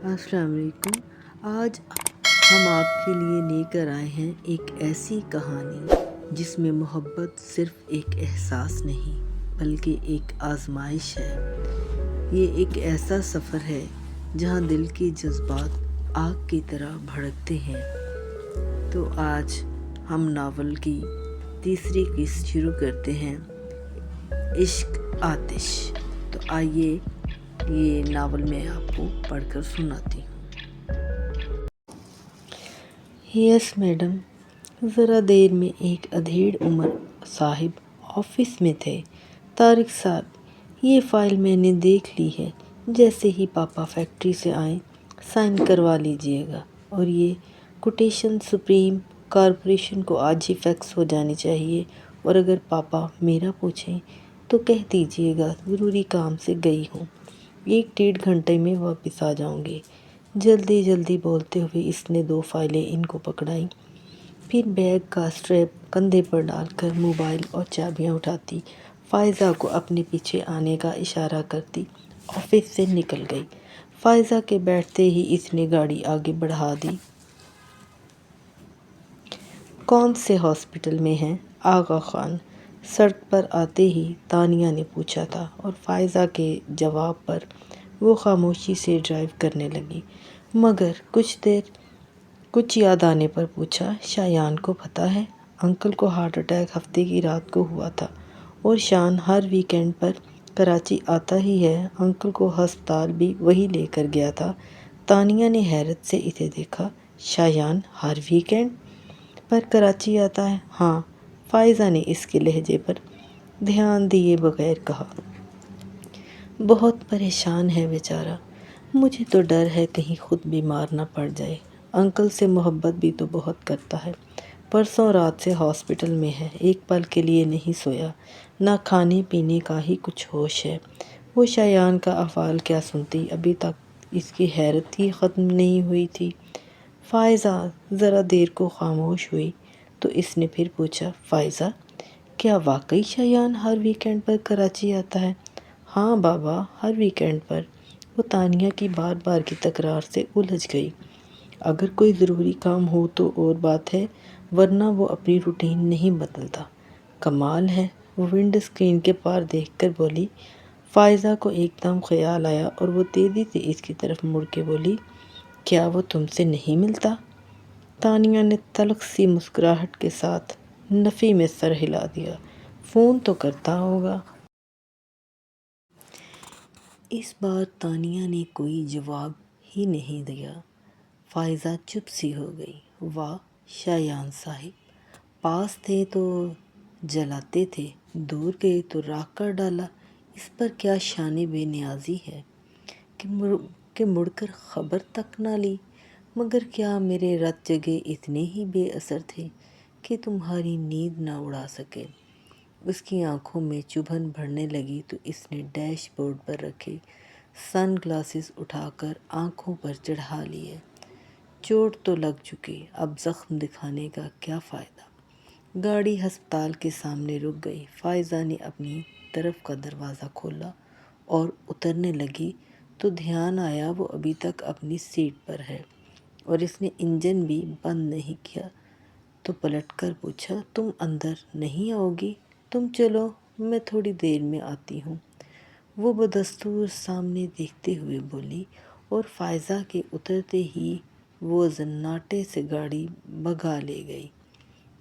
السلام علیکم۔ آج ہم آپ کے لیے لے کر آئے ہیں ایک ایسی کہانی جس میں محبت صرف ایک احساس نہیں بلکہ ایک آزمائش ہے۔ یہ ایک ایسا سفر ہے جہاں دل کے جذبات آگ کی طرح بھڑکتے ہیں۔ تو آج ہم ناول کی تیسری قسط شروع کرتے ہیں، عشق آتش۔ تو آئیے یہ ناول میں آپ کو پڑھ کر سناتی ہوں۔ یس میڈم، ذرا دیر میں ایک ادھیڑ عمر صاحب آفس میں تھے۔ طارق صاحب، یہ فائل میں نے دیکھ لی ہے، جیسے ہی پاپا فیکٹری سے آئیں سائن کروا لیجئے گا، اور یہ کوٹیشن سپریم کارپوریشن کو آج ہی فیکس ہو جانی چاہیے، اور اگر پاپا میرا پوچھیں تو کہہ دیجئے گا ضروری کام سے گئی ہوں، 1-1.5 گھنٹے میں واپس آ جاؤں گی۔ جلدی جلدی بولتے ہوئے اس نے 2 فائلیں ان کو پکڑائیں، پھر بیگ کا اسٹریپ کندھے پر ڈال کر موبائل اور چابیاں اٹھاتی فائزہ کو اپنے پیچھے آنے کا اشارہ کرتی آفس سے نکل گئی۔ فائزہ کے بیٹھتے ہی اس نے گاڑی آگے بڑھا دی۔ کون سے ہاسپٹل میں ہیں؟ آغا خان، سڑک پر آتے ہی تانیہ نے پوچھا تھا، اور فائزہ کے جواب پر وہ خاموشی سے ڈرائیو کرنے لگی، مگر کچھ یاد آنے پر پوچھا، شایان کو پتہ ہے؟ انکل کو ہارٹ اٹیک ہفتے کی رات کو ہوا تھا، اور شان ہر ویکینڈ پر کراچی آتا ہی ہے، انکل کو ہسپتال بھی وہی لے کر گیا تھا۔ تانیہ نے حیرت سے اسے دیکھا، شایان ہر ویکینڈ پر کراچی آتا ہے؟ ہاں، فائزہ نے اس کے لہجے پر دھیان دیے بغیر کہا۔ بہت پریشان ہے بیچارہ، مجھے تو ڈر ہے کہیں خود بیمار نہ پڑ جائے۔ انکل سے محبت بھی تو بہت کرتا ہے، پرسوں رات سے ہاسپٹل میں ہے، ایک پل کے لیے نہیں سویا، نہ کھانے پینے کا ہی کچھ ہوش ہے۔ وہ شایان کا احوال کیا سنتی، ابھی تک اس کی حیرت ہی ختم نہیں ہوئی تھی۔ فائزہ ذرا دیر کو خاموش ہوئی تو اس نے پھر پوچھا، فائزہ، کیا واقعی شایان ہر ویکینڈ پر کراچی آتا ہے؟ ہاں بابا، ہر ویکینڈ پر۔ وہ تانیہ کی بار بار کی تکرار سے الجھ گئی۔ اگر کوئی ضروری کام ہو تو اور بات ہے، ورنہ وہ اپنی روٹین نہیں بدلتا۔ کمال ہے، وہ ونڈو اسکرین کے پار دیکھ کر بولی۔ فائزہ کو ایک دم خیال آیا اور وہ تیزی سے اس کی طرف مڑ کے بولی، کیا وہ تم سے نہیں ملتا؟ تانیہ نے تلخ سی مسکراہٹ کے ساتھ نفی میں سر ہلا دیا، فون تو کرتا ہوگا۔ اس بار تانیہ نے کوئی جواب ہی نہیں دیا۔ فائزہ چپ سی ہو گئی۔ واہ، شایان صاحب، پاس تھے تو جلاتے تھے، دور گئے تو راکھ کر ڈالا، اس پر کیا شان بے نیازی ہے کہ مڑ کر خبر تک نہ لی؟ مگر کیا میرے رت جگے اتنے ہی بے اثر تھے کہ تمہاری نیند نہ اڑا سکے؟ اس کی آنکھوں میں چبھن بڑھنے لگی تو اس نے ڈیش بورڈ پر رکھے سن گلاسز اٹھا کر آنکھوں پر چڑھا لیے۔ چوٹ تو لگ چکی، اب زخم دکھانے کا کیا فائدہ؟ گاڑی ہسپتال کے سامنے رک گئی۔ فائزہ نے اپنی طرف کا دروازہ کھولا اور اترنے لگی تو دھیان آیا وہ ابھی تک اپنی سیٹ پر ہے، اور اس نے انجن بھی بند نہیں کیا، تو پلٹ کر پوچھا، تم اندر نہیں آؤ گی؟ تم چلو، میں تھوڑی دیر میں آتی ہوں، وہ بدستور سامنے دیکھتے ہوئے بولی، اور فائزہ کے اترتے ہی وہ زناٹے سے گاڑی بھگا لے گئی۔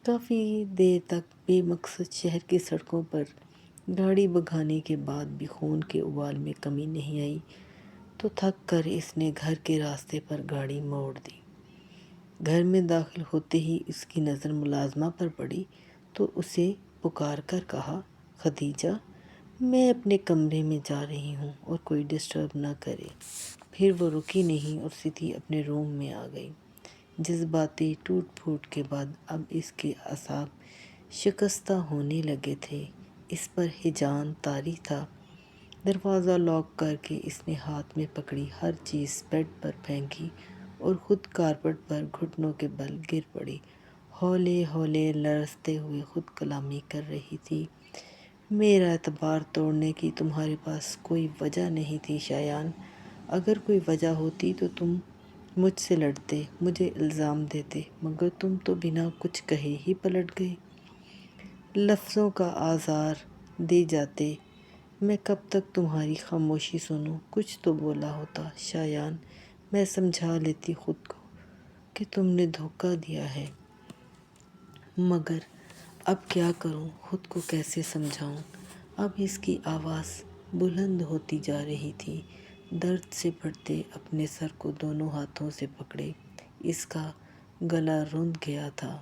کافی دیر تک بے مقصد شہر کی سڑکوں پر گاڑی بھگانے کے بعد بھی خون کے ابال میں کمی نہیں آئی، تو تھک کر اس نے گھر کے راستے پر گاڑی موڑ دی۔ گھر میں داخل ہوتے ہی اس کی نظر ملازمہ پر پڑی تو اسے پکار کر کہا، خدیجہ، میں اپنے کمرے میں جا رہی ہوں اور کوئی ڈسٹرب نہ کرے۔ پھر وہ رکی نہیں اور سیدھی اپنے روم میں آ گئی۔ جذباتی ٹوٹ پھوٹ کے بعد اب اس کے اعصاب شکستہ ہونے لگے تھے۔ اس پر ہیجان طاری تھا۔ دروازہ لاک کر کے اس نے ہاتھ میں پکڑی ہر چیز بیڈ پر پھینکی اور خود کارپٹ پر گھٹنوں کے بل گر پڑی۔ ہولے ہولے لرزتے ہوئے خود کلامی کر رہی تھی، میرا اعتبار توڑنے کی تمہارے پاس کوئی وجہ نہیں تھی شایان، اگر کوئی وجہ ہوتی تو تم مجھ سے لڑتے، مجھے الزام دیتے، مگر تم تو بنا کچھ کہے ہی پلٹ گئے، لفظوں کا آزار دے جاتے۔ میں کب تک تمہاری خاموشی سنوں؟ کچھ تو بولا ہوتا شایان، میں سمجھا لیتی خود کو کہ تم نے دھوکہ دیا ہے، مگر اب کیا کروں، خود کو کیسے سمجھاؤں؟ اب اس کی آواز بلند ہوتی جا رہی تھی۔ درد سے پھٹتے اپنے سر کو دونوں ہاتھوں سے پکڑے، اس کا گلا رند گیا تھا۔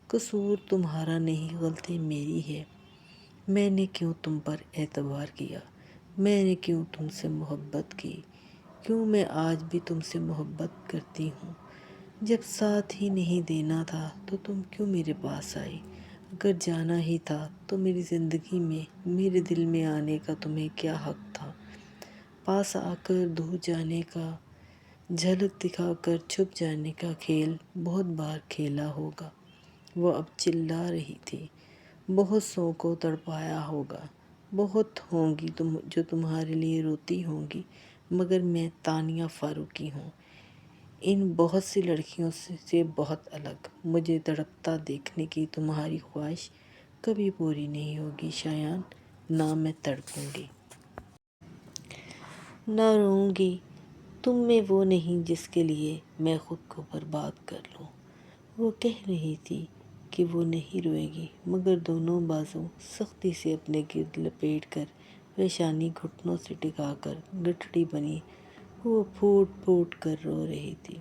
قصور تمہارا نہیں، غلطی میری ہے۔ میں نے کیوں تم پر اعتبار کیا؟ میں نے کیوں تم سے محبت کی؟ کیوں میں آج بھی تم سے محبت کرتی ہوں؟ جب ساتھ ہی نہیں دینا تھا تو تم کیوں میرے پاس آئی؟ اگر جانا ہی تھا تو میری زندگی میں، میرے دل میں آنے کا تمہیں کیا حق تھا؟ پاس آ کر دور جانے کا، جھلک دکھا کر چھپ جانے کا کھیل بہت بار کھیلا ہوگا۔ وہ اب چلا رہی تھی۔ بہت سو کو تڑپایا ہوگا، بہت ہوں گی جو تمہارے لیے روتی ہوں گی، مگر میں تانیہ فاروقی ہوں، ان بہت سی لڑکیوں سے بہت الگ۔ مجھے تڑپتا دیکھنے کی تمہاری خواہش کبھی پوری نہیں ہوگی شایان، نہ میں تڑپوں گی، نہ روؤں گی۔ تم میں وہ نہیں جس کے لیے میں خود کو برباد کر لوں۔ وہ کہہ رہی تھی کہ وہ نہیں روئے گی، مگر دونوں بازو سختی سے اپنے گرد لپیٹ کر، پیشانی گھٹنوں سے ٹکا کر گٹھڑی بنی وہ پھوٹ پھوٹ کر رو رہی تھی۔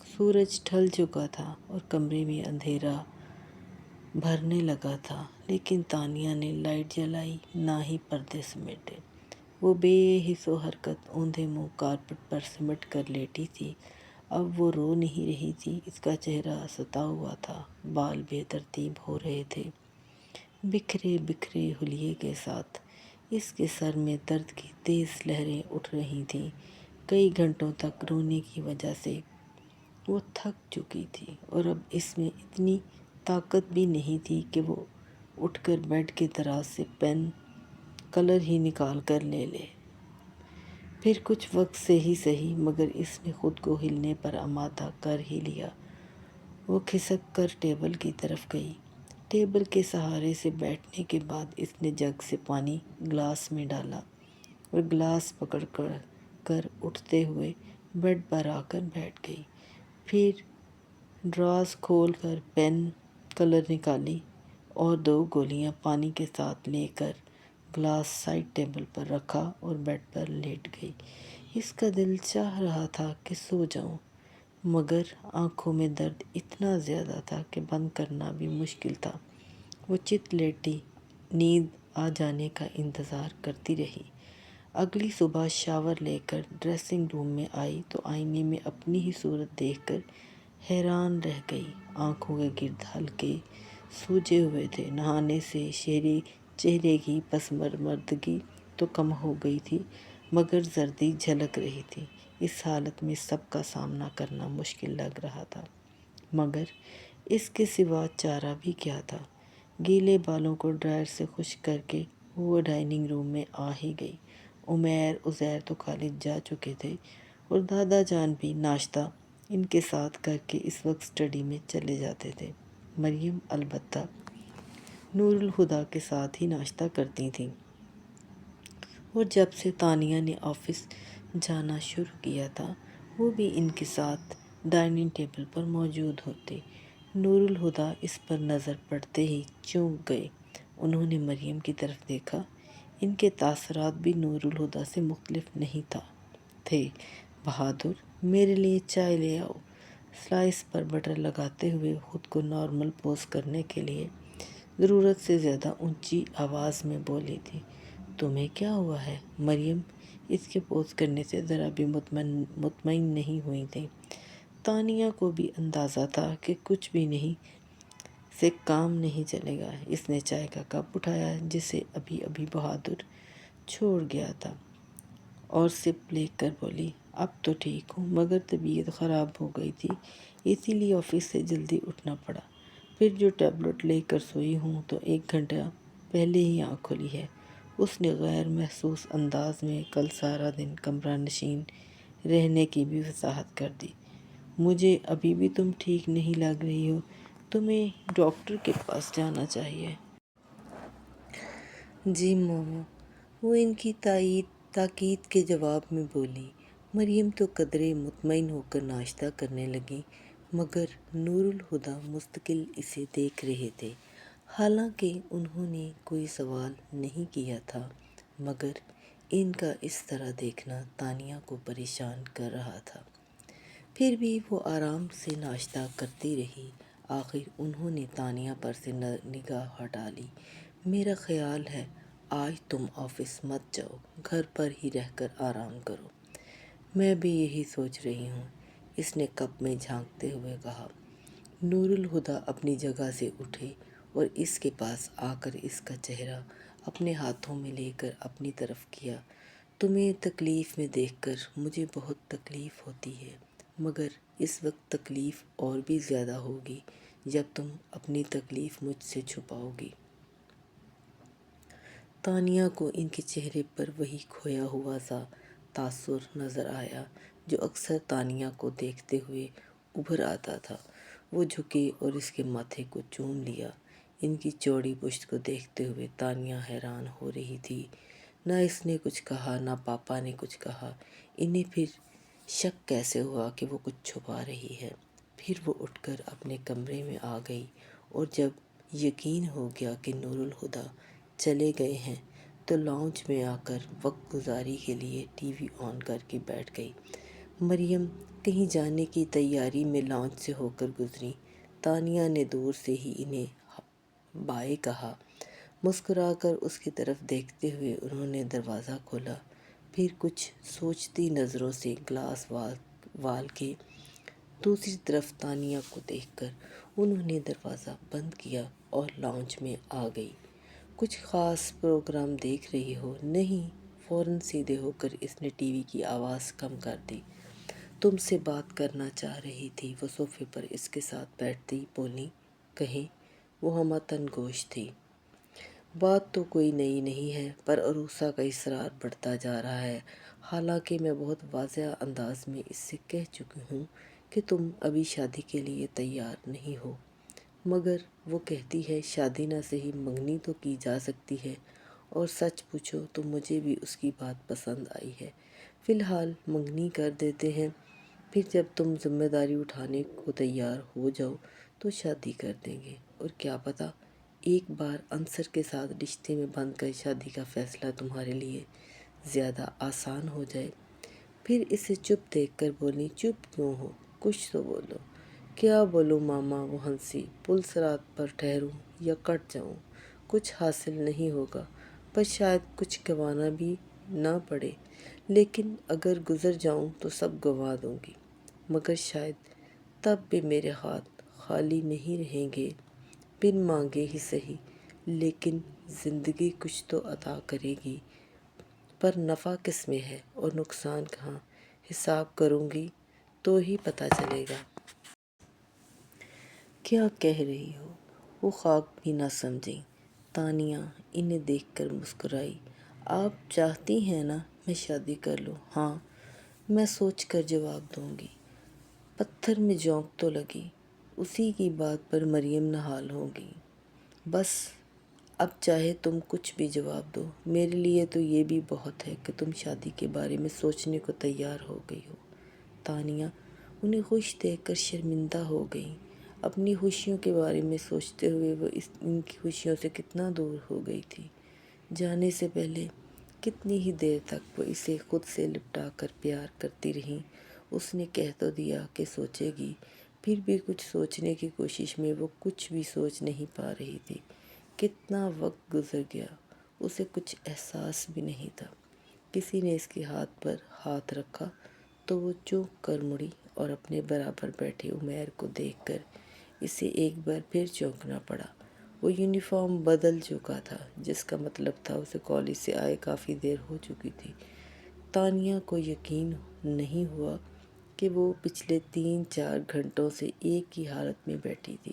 سورج ڈھل چکا تھا اور کمرے میں اندھیرا بھرنے لگا تھا، لیکن تانیہ نے لائٹ جلائی نہ ہی پردے سمیٹے۔ وہ بے حس و حرکت اوندھے منہ کارپٹ پر سمٹ کر لیٹی تھی۔ اب وہ رو نہیں رہی تھی، اس کا چہرہ ستا ہوا تھا، بال بے ترتیب ہو رہے تھے بکھرے بکھرے حلیے کے ساتھ۔ اس کے سر میں درد کی تیز لہریں اٹھ رہی تھیں۔ کئی گھنٹوں تک رونے کی وجہ سے وہ تھک چکی تھی اور اب اس میں اتنی طاقت بھی نہیں تھی کہ وہ اٹھ کر بیڈ کے دراز سے پین کلر ہی نکال کر لے لے۔ پھر کچھ وقت سے ہی سہی، مگر اس نے خود کو ہلنے پر آمادہ کر ہی لیا۔ وہ کھسک کر ٹیبل کی طرف گئی۔ ٹیبل کے سہارے سے بیٹھنے کے بعد اس نے جگ سے پانی گلاس میں ڈالا اور گلاس پکڑ کر اٹھتے ہوئے بیڈ پر آ کر بیٹھ گئی۔ پھر ڈراز کھول کر پین کلر نکالی اور 2 گولیاں پانی کے ساتھ لے کر گلاس سائڈ ٹیبل پر رکھا اور بیڈ پر لیٹ گئی۔ اس کا دل چاہ رہا تھا کہ سو جاؤں، مگر آنکھوں میں درد اتنا زیادہ تھا کہ بند کرنا بھی مشکل تھا۔ وہ چت لیٹی نیند آ جانے کا انتظار کرتی رہی۔ اگلی صبح شاور لے کر ڈریسنگ روم میں آئی تو آئینے میں اپنی ہی صورت دیکھ کر حیران رہ گئی۔ آنکھوں کے گرد ہلکے سوجے ہوئے تھے۔ نہانے سے چہرے کی پسماردگی تو کم ہو گئی تھی، مگر زردی جھلک رہی تھی۔ اس حالت میں سب کا سامنا کرنا مشکل لگ رہا تھا، مگر اس کے سوا چارہ بھی کیا تھا؟ گیلے بالوں کو ڈرائر سے خشک کر کے وہ ڈائننگ روم میں آ ہی گئی۔ عزیر تو کالج جا چکے تھے اور دادا جان بھی ناشتہ ان کے ساتھ کر کے اس وقت اسٹڈی میں چلے جاتے تھے۔ مریم البتہ نور الہدیٰ کے ساتھ ہی ناشتہ کرتی تھیں، اور جب سے تانیہ نے آفس جانا شروع کیا تھا وہ بھی ان کے ساتھ ڈائننگ ٹیبل پر موجود ہوتے۔ نور الہدیٰ اس پر نظر پڑتے ہی چونک گئے۔ انہوں نے مریم کی طرف دیکھا۔ ان کے تاثرات بھی نور الہدیٰ سے مختلف نہیں تھے۔ بہادر، میرے لیے چائے لے آؤ، سلائس پر بٹر لگاتے ہوئے خود کو نارمل پوز کرنے کے لیے ضرورت سے زیادہ اونچی آواز میں بولی تھی۔ تمہیں کیا ہوا ہے؟ مریم اس کے پوز کرنے سے ذرا بھی مطمئن نہیں ہوئی تھی۔ تانیہ کو بھی اندازہ تھا کہ کچھ بھی نہیں سے کام نہیں چلے گا۔ اس نے چائے کا کپ اٹھایا جسے ابھی ابھی بہادر چھوڑ گیا تھا اور سپ لے کر بولی، اب تو ٹھیک ہوں، مگر طبیعت خراب ہو گئی تھی، اسی لیے آفس سے جلدی اٹھنا پڑا۔ پھر جو ٹیبلٹ لے کر سوئی ہوں تو 1 گھنٹہ پہلے ہی آنکھ کھلی ہے۔ اس نے غیر محسوس انداز میں کل سارا دن کمرہ نشین رہنے کی بھی وضاحت کر دی۔ مجھے ابھی بھی تم ٹھیک نہیں لگ رہی ہو، تمہیں ڈاکٹر کے پاس جانا چاہیے۔ جی مومو، وہ ان کی تاکید کے جواب میں بولی۔ مریم تو قدرے مطمئن ہو کر ناشتہ کرنے لگیں، مگر نور الہدیٰ مستقل اسے دیکھ رہے تھے۔ حالانکہ انہوں نے کوئی سوال نہیں کیا تھا، مگر ان کا اس طرح دیکھنا تانیہ کو پریشان کر رہا تھا۔ پھر بھی وہ آرام سے ناشتہ کرتی رہی۔ آخر انہوں نے تانیہ پر سے نگاہ ہٹا لی۔ میرا خیال ہے آج تم آفس مت جاؤ، گھر پر ہی رہ کر آرام کرو۔ میں بھی یہی سوچ رہی ہوں، اس نے کپ میں جھانکتے ہوئے کہا۔ نور الہدیٰ اپنی جگہ سے اٹھے اور اس کے پاس آ کر اس کا چہرہ اپنے ہاتھوں میں لے کر اپنی طرف کیا۔ تمہیں تکلیف میں دیکھ کر مجھے بہت تکلیف ہوتی ہے، مگر اس وقت تکلیف اور بھی زیادہ ہوگی جب تم اپنی تکلیف مجھ سے چھپاؤ گی۔ تانیہ کو ان کے چہرے پر وہی کھویا ہوا سا تاثر نظر آیا جو اکثر تانیہ کو دیکھتے ہوئے ابھر آتا تھا۔ وہ جھکے اور اس کے ماتھے کو چوم لیا۔ ان کی چوڑی پشت کو دیکھتے ہوئے تانیہ حیران ہو رہی تھی۔ نہ اس نے کچھ کہا، نہ پاپا نے کچھ کہا۔ انہیں پھر شک کیسے ہوا کہ وہ کچھ چھپا رہی ہے؟ پھر وہ اٹھ کر اپنے کمرے میں آ گئی اور جب یقین ہو گیا کہ نور الہدیٰ چلے گئے ہیں تو لاؤنج میں آ کر وقت گزاری کے لیے ٹی وی آن کر کے بیٹھ گئی۔ مریم کہیں جانے کی تیاری میں لاؤنج سے ہو کر گزری۔ تانیہ نے دور سے ہی انہیں بائے کہا۔ مسکرا کر اس کی طرف دیکھتے ہوئے انہوں نے دروازہ کھولا، پھر کچھ سوچتی نظروں سے گلاس وال کے دوسری طرف تانیہ کو دیکھ کر انہوں نے دروازہ بند کیا اور لاؤنج میں آ گئی۔ کچھ خاص پروگرام دیکھ رہی ہو؟ نہیں، فوراً سیدھے ہو کر اس نے ٹی وی کی آواز کم کر دی۔ تم سے بات کرنا چاہ رہی تھی، وہ صوفے پر اس کے ساتھ بیٹھتی بولی۔ کہیں؟ وہ ہمہ گوش تھی۔ بات تو کوئی نئی نہیں ہے، پر عروسہ کا اصرار بڑھتا جا رہا ہے۔ حالانکہ میں بہت واضح انداز میں اس سے کہہ چکی ہوں کہ تم ابھی شادی کے لیے تیار نہیں ہو، مگر وہ کہتی ہے شادی نہ صحیح منگنی تو کی جا سکتی ہے، اور سچ پوچھو تو مجھے بھی اس کی بات پسند آئی ہے۔ فی الحال منگنی کر دیتے ہیں، پھر جب تم ذمہ داری اٹھانے کو تیار ہو جاؤ تو شادی کر دیں گے، اور کیا پتہ ایک بار انصر کے ساتھ رشتے میں بندھ کر شادی کا فیصلہ تمہارے لیے زیادہ آسان ہو جائے۔ پھر اسے چپ دیکھ کر بولی۔ چپ کیوں ہو؟ کچھ تو بولو۔ کیا بولوں ماما؟ وہ ہنسی۔ پل صراط پر ٹھہروں یا کٹ جاؤں، کچھ حاصل نہیں ہوگا، پر شاید کچھ گنوانا بھی نہ پڑے، لیکن اگر گزر جاؤں تو سب گنوا دوں گی، مگر شاید تب بھی میرے ہاتھ خالی نہیں رہیں گے، بن مانگے ہی سہی، لیکن زندگی کچھ تو عطا کرے گی، پر نفع کس میں ہے اور نقصان کہاں؟ حساب کروں گی تو ہی پتہ چلے گا۔ کیا کہہ رہی ہو؟ وہ خواب بھی نہ سمجھیں۔ تانیہ انہیں دیکھ کر مسکرائی۔ آپ چاہتی ہیں نا میں شادی کر لوں؟ ہاں، میں سوچ کر جواب دوں گی۔ پتھر میں جھونک تو لگی۔ اسی کی بات پر مریم نہال ہو گئی۔ بس اب چاہے تم کچھ بھی جواب دو، میرے لیے تو یہ بھی بہت ہے کہ تم شادی کے بارے میں سوچنے کو تیار ہو گئی ہو۔ تانیہ انہیں خوش دیکھ کر شرمندہ ہو گئی۔ اپنی خوشیوں کے بارے میں سوچتے ہوئے وہ ان کی خوشیوں سے کتنا دور ہو گئی تھی۔ جانے سے پہلے کتنی ہی دیر تک وہ اسے خود سے لپٹا کر پیار کرتی رہیں۔ اس نے کہہ تو دیا کہ سوچے گی، پھر بھی کچھ سوچنے کی کوشش میں وہ کچھ بھی سوچ نہیں پا رہی تھی۔ کتنا وقت گزر گیا، اسے کچھ احساس بھی نہیں تھا۔ کسی نے اس کے ہاتھ پر ہاتھ رکھا تو وہ چونک کر مڑی اور اپنے برابر بیٹھے عمیر کو دیکھ کر اسے ایک بار پھر چونکنا پڑا۔ وہ یونیفارم بدل چکا تھا، جس کا مطلب تھا اسے کالج سے آئے کافی دیر ہو چکی تھی۔ تانیہ کو یقین نہیں ہوا کہ وہ پچھلے 3-4 گھنٹوں سے ایک ہی حالت میں بیٹھی تھی۔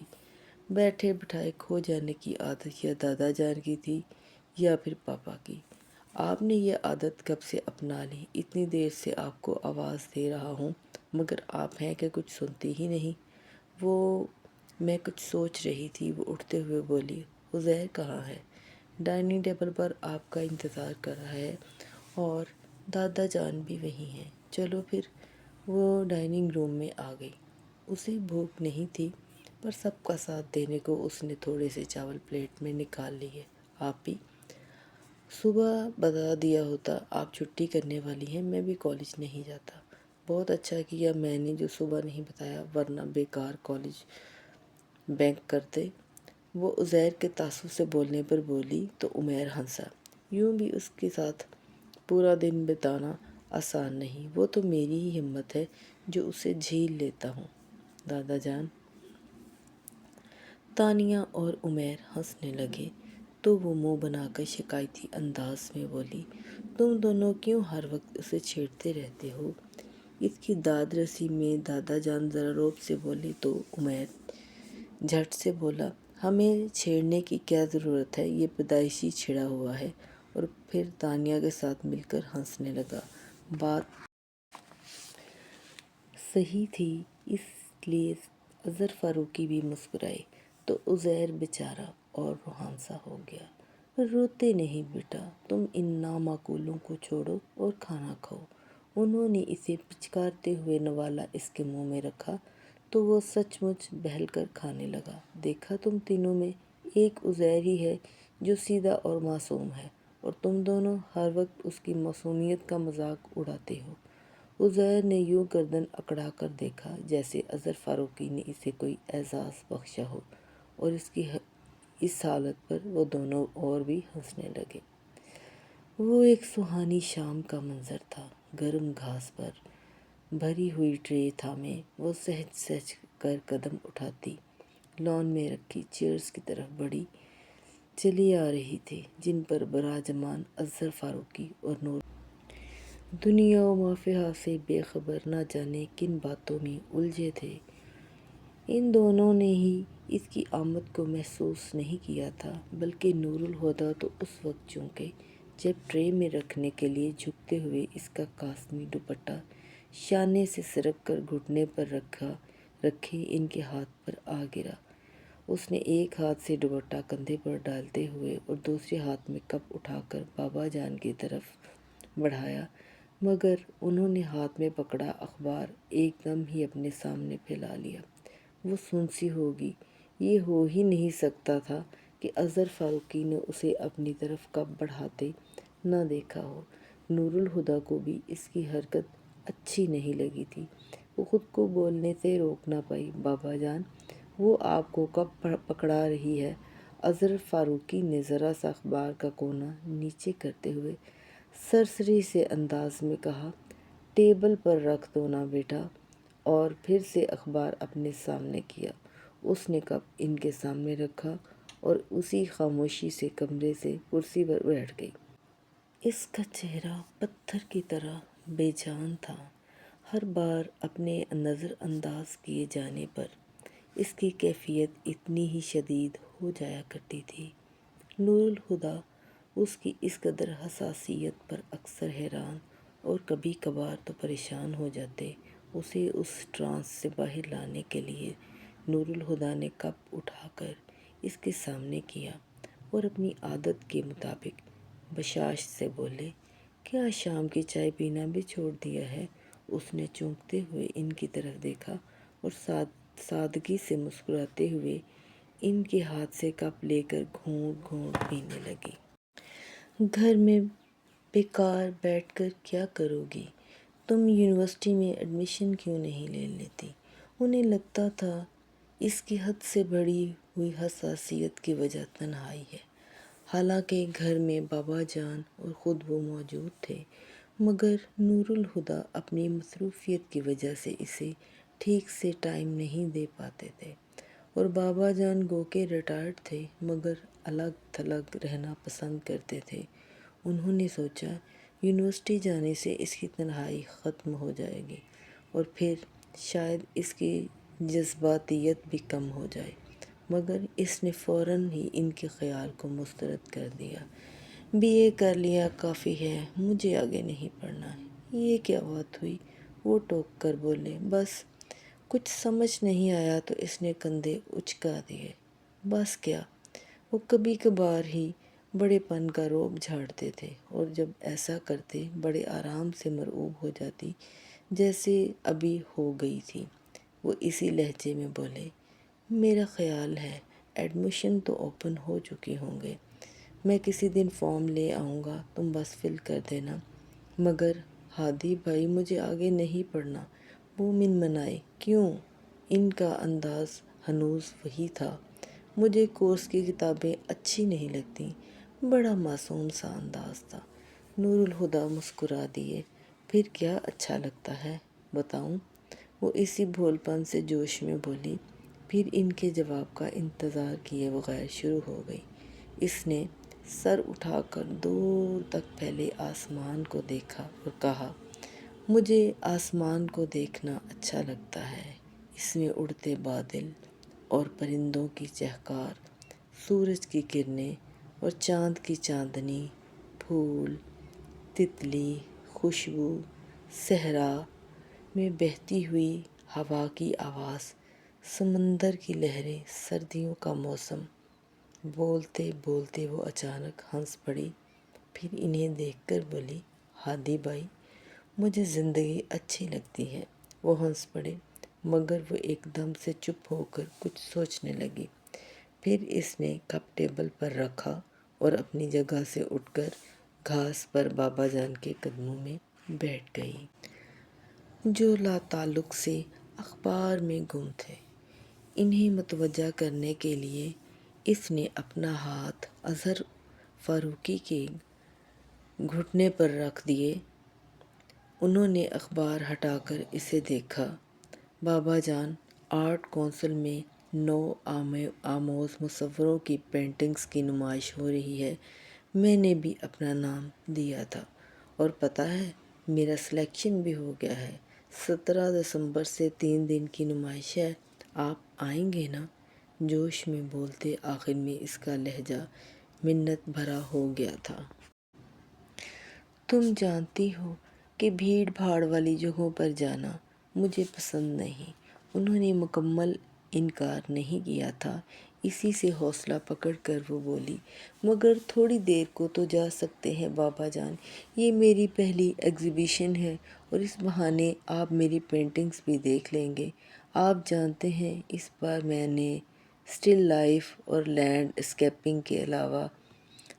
بیٹھے بٹھائے کھو جانے کی عادت یا دادا جان کی تھی یا پھر پاپا کی۔ آپ نے یہ عادت کب سے اپنا لی؟ اتنی دیر سے آپ کو آواز دے رہا ہوں مگر آپ ہیں کہ کچھ سنتی ہی نہیں۔ وہ میں کچھ سوچ رہی تھی، وہ اٹھتے ہوئے بولی۔ عزیر کہاں ہے؟ ڈائننگ ٹیبل پر آپ کا انتظار کر رہا ہے اور دادا جان بھی وہی ہیں۔ چلو پھر۔ وہ ڈائننگ روم میں آ گئی۔ اسے بھوک نہیں تھی پر سب کا ساتھ دینے کو اس نے تھوڑے سے چاول پلیٹ میں نکال لیے۔ آپ بھی؟ صبح بتا دیا ہوتا آپ چھٹی کرنے والی ہیں، میں بھی کالج نہیں جاتا۔ بہت اچھا کیا میں نے جو صبح نہیں بتایا، ورنہ بیکار کالج بینک کرتے۔ وہ عزیر کے تعصب سے بولنے پر بولی تو عمیر ہنسا۔ یوں بھی اس کے ساتھ پورا دن بتانا آسان نہیں، وہ تو میری ہی ہمت ہے جو اسے جھیل لیتا ہوں۔ دادا جان؟ تانیہ اور عمیر ہنسنے لگے تو وہ منہ بنا کر شکایتی انداز میں بولی، تم دونوں کیوں ہر وقت اسے چھیڑتے رہتے ہو؟ اس کی داد رسی میں دادا جان ذرا روب سے بولے تو عمیر جھٹ سے بولا، ہمیں چھیڑنے کی کیا ضرورت ہے، یہ پیدائشی چھڑا ہوا ہے۔ اور پھر تانیہ کے ساتھ مل کر ہنسنے لگا۔ بات صحیح تھی، اس لیے اظہر فاروقی بھی مسکرائے تو عزیر بیچارہ اور روحان سا ہو گیا۔ روتے نہیں بیٹا، تم ان نامعقولوں کو چھوڑو اور کھانا کھاؤ۔ انہوں نے اسے پچکارتے ہوئے نوالا اس کے منہ میں رکھا تو وہ سچ مچ بہل کر کھانے لگا۔ دیکھا تم تینوں میں ایک عزیر ہی ہے جو سیدھا اور معصوم ہے، اور تم دونوں ہر وقت اس کی معصومیت کا مذاق اڑاتے ہو۔ عزیر نے یوں گردن اکڑا کر دیکھا جیسے اظہر فاروقی نے اسے کوئی اعزاز بخشا ہو، اور اس حالت پر وہ دونوں اور بھی ہنسنے لگے۔ وہ ایک سہانی شام کا منظر تھا۔ گرم گھاس پر بھری ہوئی ٹرے تھامے وہ سہج سہج کر قدم اٹھاتی لان میں رکھی چیئرز کی طرف بڑھی چلی آ رہی تھی، جن پر براجمان اظہر فاروقی اور نور دنیا و ما فیہا سے بے خبر نہ جانے کن باتوں میں الجھے تھے۔ ان دونوں نے ہی اس کی آمد کو محسوس نہیں کیا تھا، بلکہ نور الہدیٰ تو اس وقت، چونکہ جب ٹرے میں رکھنے کے لیے جھکتے ہوئے اس کا کاسنی دوپٹہ شانے سے سرک کر گھٹنے پر رکھے ان کے ہاتھ پر آ گرا۔ اس نے ایک ہاتھ سے دوپٹہ کندھے پر ڈالتے ہوئے اور دوسرے ہاتھ میں کپ اٹھا کر بابا جان کی طرف بڑھایا، مگر انہوں نے ہاتھ میں پکڑا اخبار ایک دم ہی اپنے سامنے پھیلا لیا۔ وہ سنسی ہوگی، یہ ہو ہی نہیں سکتا تھا کہ اظہر فاروقی نے اسے اپنی طرف کب بڑھاتے نہ دیکھا ہو۔ نور الہدیٰ کو بھی اس کی حرکت اچھی نہیں لگی تھی۔ وہ خود کو بولنے سے روک نہ پائی، بابا جان، وہ آپ کو کب پکڑا رہی ہے؟ اظہر فاروقی نے ذرا سا اخبار کا کونا نیچے کرتے ہوئے سرسری سے انداز میں کہا، ٹیبل پر رکھ دو نا بیٹا، اور پھر سے اخبار اپنے سامنے کیا۔ اس نے کپ ان کے سامنے رکھا اور اسی خاموشی سے کمرے سے کرسی پر بیٹھ گئی۔ اس کا چہرہ پتھر کی طرح بے جان تھا۔ ہر بار اپنے نظر انداز کیے جانے پر اس کی کیفیت اتنی ہی شدید ہو جایا کرتی تھی۔ نور الہدیٰ اس کی اس قدر حساسیت پر اکثر حیران اور کبھی کبھار تو پریشان ہو جاتے۔ اسے اس ٹرانس سے باہر لانے کے لیے نور الہدیٰ نے کپ اٹھا کر اس کے سامنے کیا اور اپنی عادت کے مطابق بشاش سے بولے، کیا شام کی چائے پینا بھی چھوڑ دیا ہے؟ اس نے چونکتے ہوئے ان کی طرف دیکھا اور سادگی سے مسکراتے ہوئے ان کے ہاتھ سے کپ لے کر گھونٹ گھونٹ پینے لگی۔ گھر میں بیکار بیٹھ کر کیا کرو گی؟ تم یونیورسٹی میں ایڈمیشن کیوں نہیں لے لیتی؟ انہیں لگتا تھا اس کی حد سے بڑھی ہوئی حساسیت کی وجہ تنہائی ہے۔ حالانکہ گھر میں بابا جان اور خود وہ موجود تھے، مگر نور الہدیٰ اپنی مصروفیت کی وجہ سے اسے ٹھیک سے ٹائم نہیں دے پاتے تھے، اور بابا جان گو کہ ریٹائرڈ تھے مگر الگ تھلگ رہنا پسند کرتے تھے۔ انہوں نے سوچا یونیورسٹی جانے سے اس کی تنہائی ختم ہو جائے گی اور پھر شاید اس کی جذباتیت بھی کم ہو جائے، مگر اس نے فوراً ہی ان کے خیال کو مسترد کر دیا۔ بی اے کر لیا کافی ہے، مجھے آگے نہیں پڑھنا ہے۔ یہ کیا بات ہوئی؟ وہ ٹوک کر بولے۔ بس کچھ سمجھ نہیں آیا تو اس نے کندھے اچکا دیے۔ بس کیا؟ وہ کبھی کبھار ہی بڑے پن کا روب جھاڑتے تھے، اور جب ایسا کرتے بڑے آرام سے مرعوب ہو جاتی جیسے ابھی ہو گئی تھی۔ وہ اسی لہجے میں بولے، میرا خیال ہے ایڈمیشن تو اوپن ہو چکی ہوں گے، میں کسی دن فارم لے آؤں گا، تم بس فل کر دینا۔ مگر ہادی بھائی مجھے آگے نہیں پڑھنا، وہ منمنائے۔ کیوں؟ ان کا انداز ہنوز وہی تھا۔ مجھے کورس کی کتابیں اچھی نہیں لگتیں۔ بڑا معصوم سا انداز تھا۔ نور الہدیٰ مسکرا دیے۔ پھر کیا اچھا لگتا ہے بتاؤں؟ وہ اسی بھول پن سے جوش میں بولی۔ پھر ان کے جواب کا انتظار کیے بغیر شروع ہو گئی۔ اس نے سر اٹھا کر دور تک پھیلے آسمان کو دیکھا اور کہا، مجھے آسمان کو دیکھنا اچھا لگتا ہے۔ اس میں اڑتے بادل اور پرندوں کی چہکار، سورج کی کرنیں اور چاند کی چاندنی، پھول، تتلی، خوشبو، صحرا میں بہتی ہوئی ہوا کی آواز، سمندر کی لہریں، سردیوں کا موسم۔ بولتے بولتے وہ اچانک ہنس پڑی، پھر انہیں دیکھ کر بولی، ہادی بھائی مجھے زندگی اچھی لگتی ہے۔ وہ ہنس پڑے، مگر وہ ایک دم سے چپ ہو کر کچھ سوچنے لگی۔ پھر اس نے کپ ٹیبل پر رکھا اور اپنی جگہ سے اٹھ کر گھاس پر بابا جان کے قدموں میں بیٹھ گئی، جو لا تعلق سے اخبار میں گم تھے۔ انہیں متوجہ کرنے کے لیے اس نے اپنا ہاتھ اظہر فاروقی کے گھٹنے پر رکھ دیے۔ انہوں نے اخبار ہٹا کر اسے دیکھا۔ بابا جان، آرٹ کونسل میں نو آموز مصوروں کی پینٹنگز کی نمائش ہو رہی ہے، میں نے بھی اپنا نام دیا تھا، اور پتہ ہے میرا سلیکشن بھی ہو گیا ہے۔ 17 دسمبر سے 3 دن کی نمائش ہے، آپ آئیں گے نا؟ جوش میں بولتے آخر میں اس کا لہجہ منت بھرا ہو گیا تھا۔ تم جانتی ہو کہ بھیڑ بھاڑ والی جگہوں پر جانا مجھے پسند نہیں۔ انہوں نے مکمل انکار نہیں کیا تھا۔ اسی سے حوصلہ پکڑ کر وہ بولی، مگر تھوڑی دیر کو تو جا سکتے ہیں بابا جان، یہ میری پہلی ایگزیبیشن ہے، اور اس بہانے آپ میری پینٹنگز بھی دیکھ لیں گے۔ آپ جانتے ہیں اس بار میں نے اسٹل لائف اور لینڈ اسکیپنگ کے علاوہ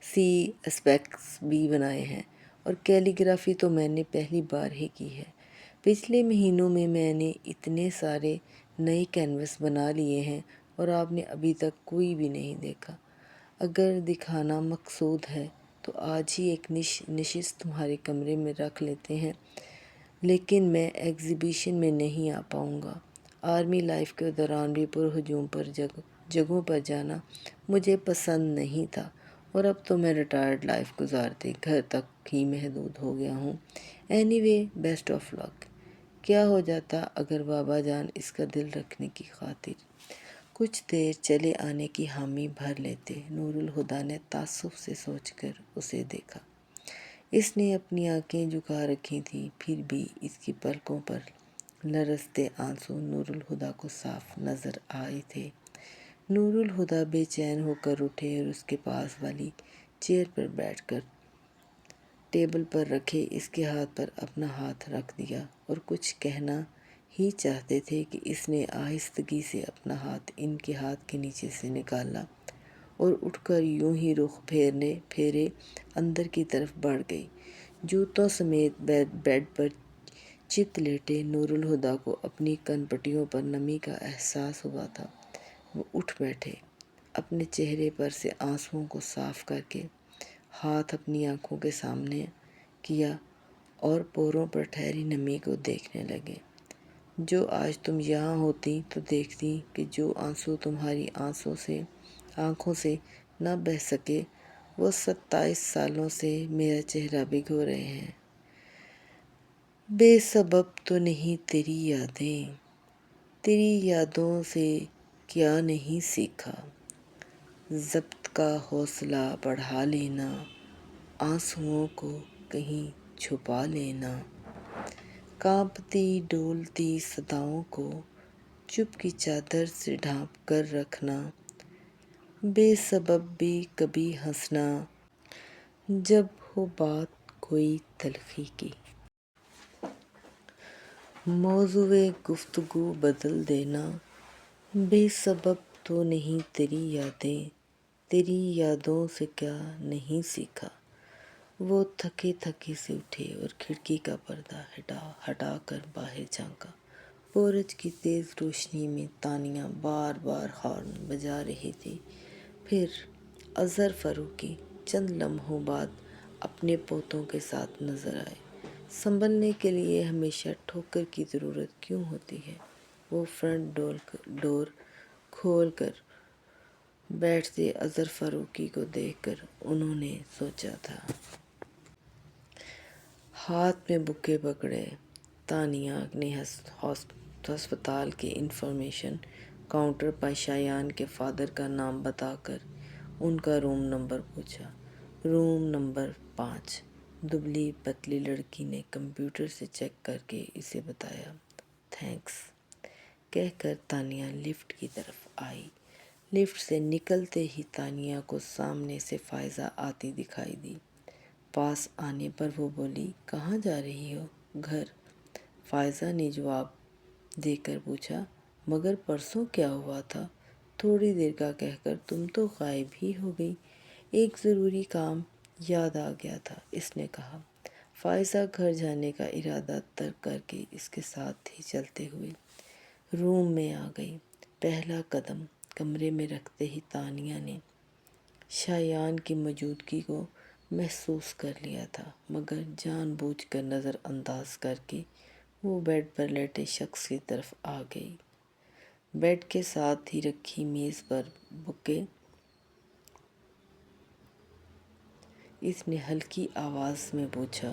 سی اسپیکٹس بھی بنائے ہیں، اور کیلی گرافی تو میں نے پہلی بار ہی کی ہے۔ پچھلے مہینوں میں میں نے اتنے سارے نئے کینوس بنا لیے ہیں، اور آپ نے ابھی تک کوئی بھی نہیں دیکھا۔ اگر دکھانا مقصود ہے تو آج ہی ایک نشست تمہارے کمرے میں رکھ لیتے ہیں، لیکن میں ایگزیبیشن میں نہیں آ پاؤں گا۔ آرمی لائف کے دوران بھی پرہجوم جگہوں پر جانا مجھے پسند نہیں تھا، اور اب تو میں ریٹائرڈ لائف گزارتے گھر تک ہی محدود ہو گیا ہوں۔ اینی وے، بیسٹ آف لک۔ کیا ہو جاتا اگر بابا جان اس کا دل رکھنے کی خاطر کچھ دیر چلے آنے کی حامی بھر لیتے؟ نور الہدیٰ نے تعصب سے سوچ کر اسے دیکھا۔ اس نے اپنی آنکھیں جھکا رکھی تھیں، پھر بھی اس کی پلکوں پر لرزتے آنسو نور الہدیٰ کو صاف نظر آئے تھے۔ نور الہدیٰ بے چین ہو کر اٹھے اور اس کے پاس والی چیئر پر بیٹھ کر ٹیبل پر رکھے اس کے ہاتھ پر اپنا ہاتھ رکھ دیا، اور کچھ کہنا ہی چاہتے تھے کہ اس نے آہستگی سے اپنا ہاتھ ان کے ہاتھ کے نیچے سے نکالا، اور اٹھ کر یوں ہی رخ پھیرے اندر کی طرف بڑھ گئی۔ جوتوں سمیت بیڈ پر چت لیٹے نور الہدیٰ کو اپنی کن پٹیوں پر نمی کا احساس ہوا تھا۔ وہ اٹھ بیٹھے، اپنے چہرے پر سے آنسوؤں کو صاف کر کے ہاتھ اپنی آنکھوں کے سامنے کیا، اور پوروں پر ٹھہری نمی کو دیکھنے لگے۔ جو آج تم یہاں ہوتی تو دیکھتی کہ جو آنسو تمہاری آنکھوں سے نہ بہہ سکے، وہ 27 سالوں سے میرا چہرہ بھگو رہے ہیں۔ بے سبب تو نہیں تیری یادوں سے کیا نہیں سیکھا، ضبط کا حوصلہ بڑھا لینا، آنسوؤں کو کہیں چھپا لینا، کانپتی ڈولتی صداؤں کو چپ کی چادر سے ڈھانپ کر رکھنا، بے سبب بھی کبھی ہنسنا جب ہو بات کوئی تلخی کی، موضوع گفتگو بدل دینا، بے سبب تو نہیں تیری یادیں، تیری یادوں سے کیا نہیں سیکھا۔ وہ تھکے تھکے سے اٹھے اور کھڑکی کا پردہ ہٹا کر باہر جھانکا۔ پورچ کی تیز روشنی میں تانیہ بار بار ہارن بجا رہی تھی۔ پھر اظہر فاروقی چند لمحوں بعد اپنے پوتوں کے ساتھ نظر آئے۔ سنبھلنے کے لیے ہمیشہ ٹھوکر کی ضرورت کیوں ہوتی ہے؟ وہ فرنٹ ڈور کھول کر بیٹھتے اظہر فاروقی کو دیکھ کر انہوں نے سوچا تھا۔ ہاتھ میں بکے پکڑے تانیہ نے ہسپتال کے انفارمیشن کاؤنٹر پر شایان کے فادر کا نام بتا کر ان کا روم نمبر پوچھا۔ Room number 5۔ دبلی پتلی لڑکی نے کمپیوٹر سے چیک کر کے اسے بتایا۔ تھینکس کہہ کر تانیہ لفٹ کی طرف آئی۔ لفٹ سے نکلتے ہی تانیہ کو سامنے سے فائزہ آتی دکھائی دی۔ پاس آنے پر وہ بولی، کہاں جا رہی ہو؟ گھر۔ فائزہ نے جواب دے کر پوچھا، مگر پرسوں کیا ہوا تھا؟ تھوڑی دیر کا کہہ کر تم تو غائب ہی ہو گئی۔ ایک ضروری کام یاد آ گیا تھا، اس نے کہا۔ فائزہ گھر جانے کا ارادہ ترک کر کے اس کے ساتھ ہی چلتے ہوئے روم میں آ گئی۔ پہلا قدم کمرے میں رکھتے ہی تانیہ نے شایان کی موجودگی کو محسوس کر لیا تھا، مگر جان بوجھ کر نظر انداز کر کے وہ بیڈ پر لیٹے شخص کی طرف آ گئی۔ بیڈ کے ساتھ ہی رکھی میز پر بکے اس نے ہلکی آواز میں پوچھا،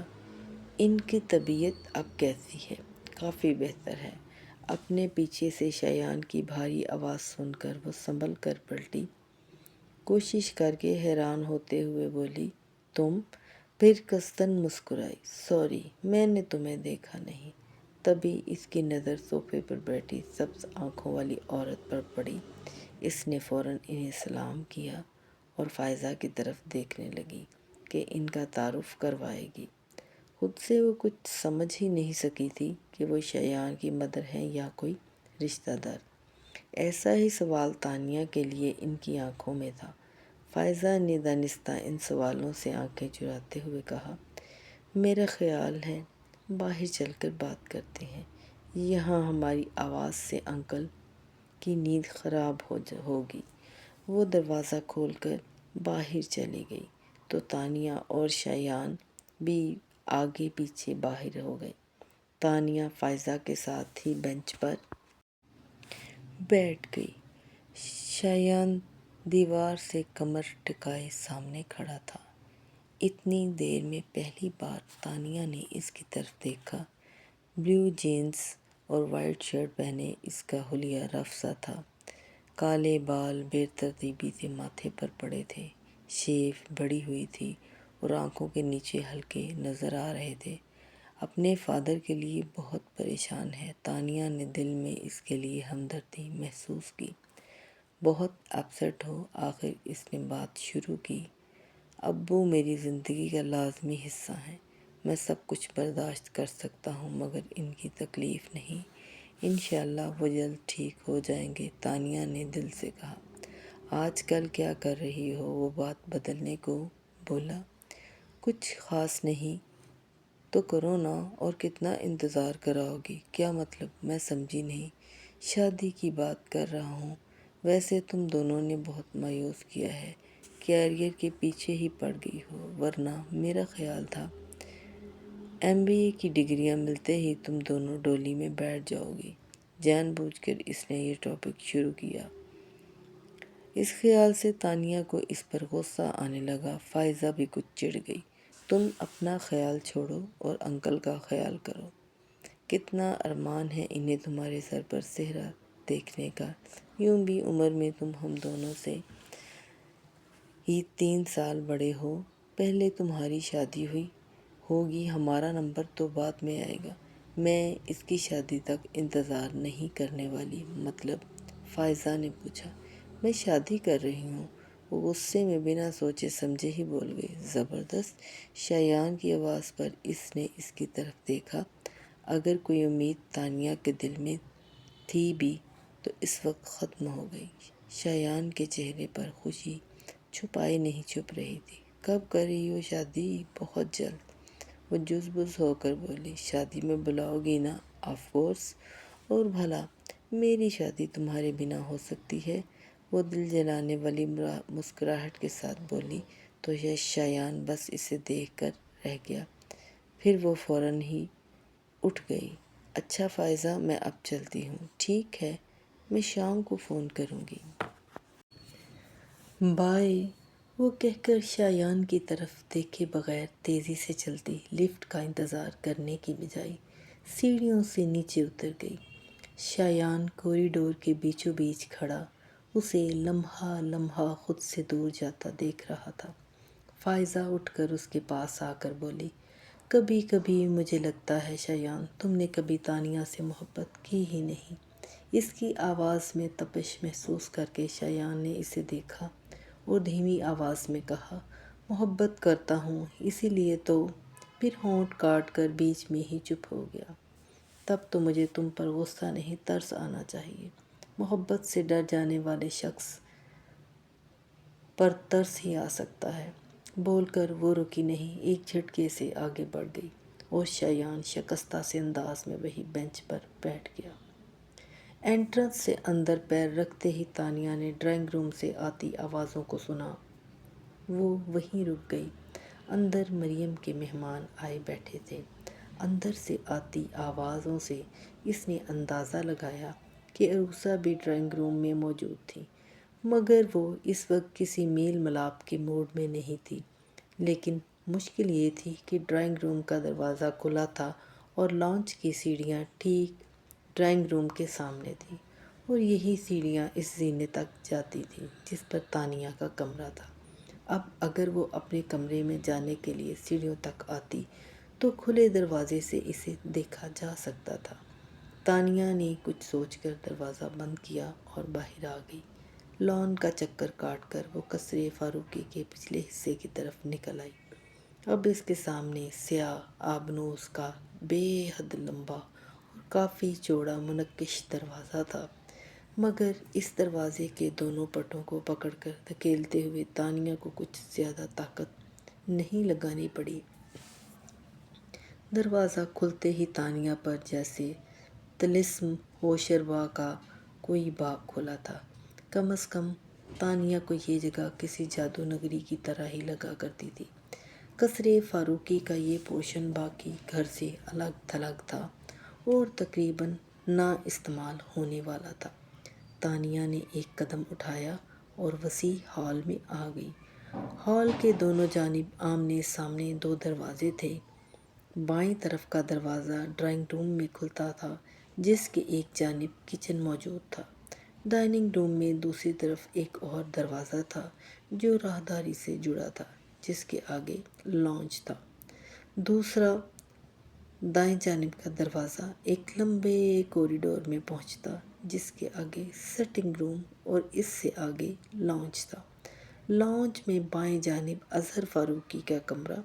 ان کی طبیعت اب کیسی ہے؟ کافی بہتر ہے۔ اپنے پیچھے سے شایان کی بھاری آواز سن کر وہ سنبھل کر پلٹی، کوشش کر کے حیران ہوتے ہوئے بولی، تم؟ پھر قصداً مسکرائی، سوری میں نے تمہیں دیکھا نہیں۔ تبھی اس کی نظر صوفے پر بیٹھی سبز آنکھوں والی عورت پر پڑی۔ اس نے فوراً انہیں سلام کیا اور فائزہ کی طرف دیکھنے لگی کہ ان کا تعارف کروائے گی۔ خود سے وہ کچھ سمجھ ہی نہیں سکی تھی کہ وہ شایان کی مدر ہیں یا کوئی رشتہ دار۔ ایسا ہی سوال تانیہ کے لیے ان کی آنکھوں میں تھا۔ فائزہ نے دانستہ ان سوالوں سے آنکھیں چراتے ہوئے کہا، میرا خیال ہے باہر چل کر بات کرتے ہیں، یہاں ہماری آواز سے انکل کی نیند خراب ہوگی۔ وہ دروازہ کھول کر باہر چلی گئی تو تانیہ اور شایان بھی آگے پیچھے باہر ہو گئے۔ تانیہ فائزہ کے ساتھ ہی بینچ پر بیٹھ گئی۔ شایان دیوار سے کمر ٹکائے سامنے کھڑا تھا۔ اتنی دیر میں پہلی بار تانیہ نے اس کی طرف دیکھا۔ بلیو جینز اور وائٹ شرٹ پہنے اس کا حلیہ رفع سا تھا۔ کالے بال بے ترتیبی سے ماتھے پر پڑے تھے، شیو بڑھی ہوئی تھی اور آنکھوں کے نیچے ہلکے نظر آ رہے تھے۔ اپنے فادر کے لیے بہت پریشان ہے، تانیہ نے دل میں اس کے لیے ہمدردی محسوس کی۔ بہت اپسیٹ ہو؟ آخر اس نے بات شروع کی۔ ابو میری زندگی کا لازمی حصہ ہیں، میں سب کچھ برداشت کر سکتا ہوں مگر ان کی تکلیف نہیں۔ انشاءاللہ وہ جلد ٹھیک ہو جائیں گے، تانیہ نے دل سے کہا۔ آج کل کیا کر رہی ہو؟ وہ بات بدلنے کو بولا۔ کچھ خاص نہیں تو کرو نا، اور کتنا انتظار کراؤ گی؟ کیا مطلب؟ میں سمجھی نہیں۔ شادی کی بات کر رہا ہوں۔ ویسے تم دونوں نے بہت مایوس کیا ہے، کیریئر کے پیچھے ہی پڑ گئی ہو، ورنہ میرا خیال تھا MBA کی ڈگریاں ملتے ہی تم دونوں ڈولی میں بیٹھ جاؤ گی۔ جان بوجھ کر اس نے یہ ٹاپک شروع کیا۔ اس خیال سے تانیہ کو اس پر غصہ آنے لگا۔ فائزہ بھی کچھ چڑ گئی۔ تم اپنا خیال چھوڑو اور انکل کا خیال کرو۔ کتنا ارمان ہے انہیں تمہارے سر پر صحرا دیکھنے کا۔ یوں بھی عمر میں تم ہم دونوں سے ہی 3 سال بڑے ہو۔ پہلے تمہاری شادی ہوگی، ہمارا نمبر تو بعد میں آئے گا۔ میں اس کی شادی تک انتظار نہیں کرنے والی۔ مطلب؟ فائزہ نے پوچھا۔ میں شادی کر رہی ہوں۔ وہ غصے میں بنا سوچے سمجھے ہی بول گئی۔ زبردست! شایان کی آواز پر اس نے اس کی طرف دیکھا۔ اگر کوئی امید تانیہ کے دل میں تھی بھی تو اس وقت ختم ہو گئی۔ شایان کے چہرے پر خوشی چھپائے نہیں چھپ رہی تھی۔ کب کر رہی ہو شادی؟ بہت جلد، وہ جز بز ہو کر بولی۔ شادی میں بلاؤ گی نا؟ Of course. اور بھلا میری شادی تمہارے بنا ہو سکتی ہے؟ وہ دل جلانے والی مسکراہٹ کے ساتھ بولی تو شایان بس اسے دیکھ کر رہ گیا۔ پھر وہ فوراً ہی اٹھ گئی۔ اچھا فائزہ، میں اب چلتی ہوں۔ ٹھیک ہے، میں شام کو فون کروں گی۔ بائے، وہ کہہ کر شایان کی طرف دیکھے بغیر تیزی سے چلتی لفٹ کا انتظار کرنے کی بجائے سیڑھیوں سے نیچے اتر گئی۔ شایان کوریڈور کے بیچوں بیچ کھڑا اسے لمحہ لمحہ خود سے دور جاتا دیکھ رہا تھا۔ فائزہ اٹھ کر اس کے پاس آ کر بولی، کبھی کبھی مجھے لگتا ہے شایان، تم نے کبھی تانیہ سے محبت کی ہی نہیں۔ اس کی آواز میں تپش محسوس کر کے شایان نے اسے دیکھا اور دھیمی آواز میں کہا، محبت کرتا ہوں، اسی لیے تو۔ پھر ہونٹ کاٹ کر بیچ میں ہی چپ ہو گیا۔ تب تو مجھے تم پر غصہ نہیں، ترس آنا چاہیے۔ محبت سے ڈر جانے والے شخص پر ترس ہی آ سکتا ہے۔ بول کر وہ رکی نہیں، ایک جھٹکے سے آگے بڑھ گئی اور شایان شکستہ سے انداز میں وہی بینچ پر بیٹھ گیا۔ انٹرنس سے اندر پیر رکھتے ہی تانیہ نے ڈرائنگ روم سے آتی آوازوں کو سنا۔ وہ وہیں رک گئی۔ اندر مریم کے مہمان آئے بیٹھے تھے۔ اندر سے آتی آوازوں سے اس نے اندازہ لگایا کہ عروسہ بھی ڈرائنگ روم میں موجود تھی، مگر وہ اس وقت کسی میل ملاپ کے موڈ میں نہیں تھی۔ لیکن مشکل یہ تھی کہ ڈرائنگ روم کا دروازہ کھلا تھا اور لانچ کی سیڑھیاں ٹھیک ڈرائنگ روم کے سامنے تھیں، اور یہی سیڑھیاں اس زینے تک جاتی تھیں جس پر تانیہ کا کمرہ تھا۔ اب اگر وہ اپنے کمرے میں جانے کے لیے سیڑھیوں تک آتی تو کھلے دروازے سے اسے دیکھا جا سکتا تھا۔ تانیہ نے کچھ سوچ کر دروازہ بند کیا اور باہر آ گئی۔ لان کا چکر کاٹ کر وہ قصر فاروقی کے پچھلے حصے کی طرف نکل آئی۔ اب اس کے سامنے سیاہ آبنوس کا بے حد لمبا اور کافی چوڑا منقش دروازہ تھا، مگر اس دروازے کے دونوں پٹوں کو پکڑ کر دھکیلتے ہوئے تانیہ کو کچھ زیادہ طاقت نہیں لگانی پڑی۔ دروازہ کھلتے ہی تانیہ پر جیسے طلسم ہوشربا کا کوئی باب کھلا تھا۔ کم از کم تانیہ کو یہ جگہ کسی جادو نگری کی طرح ہی لگا کرتی تھی۔ قصر فاروقی کا یہ پورشن باقی گھر سے الگ تھلگ تھا اور تقریباً نا استعمال ہونے والا تھا۔ تانیہ نے ایک قدم اٹھایا اور وسیع ہال میں آ گئی۔ ہال کے دونوں جانب آمنے سامنے دو دروازے تھے۔ بائیں طرف کا دروازہ ڈرائنگ روم میں کھلتا تھا، جس کے ایک جانب کچن موجود تھا۔ ڈائننگ روم میں دوسری طرف ایک اور دروازہ تھا جو راہداری سے جڑا تھا، جس کے آگے لانچ تھا۔ دوسرا دائیں جانب کا دروازہ ایک لمبے کوریڈور میں پہنچتا، جس کے آگے سٹنگ روم اور اس سے آگے لانچ تھا۔ لانچ میں بائیں جانب اظہر فاروقی کا کمرہ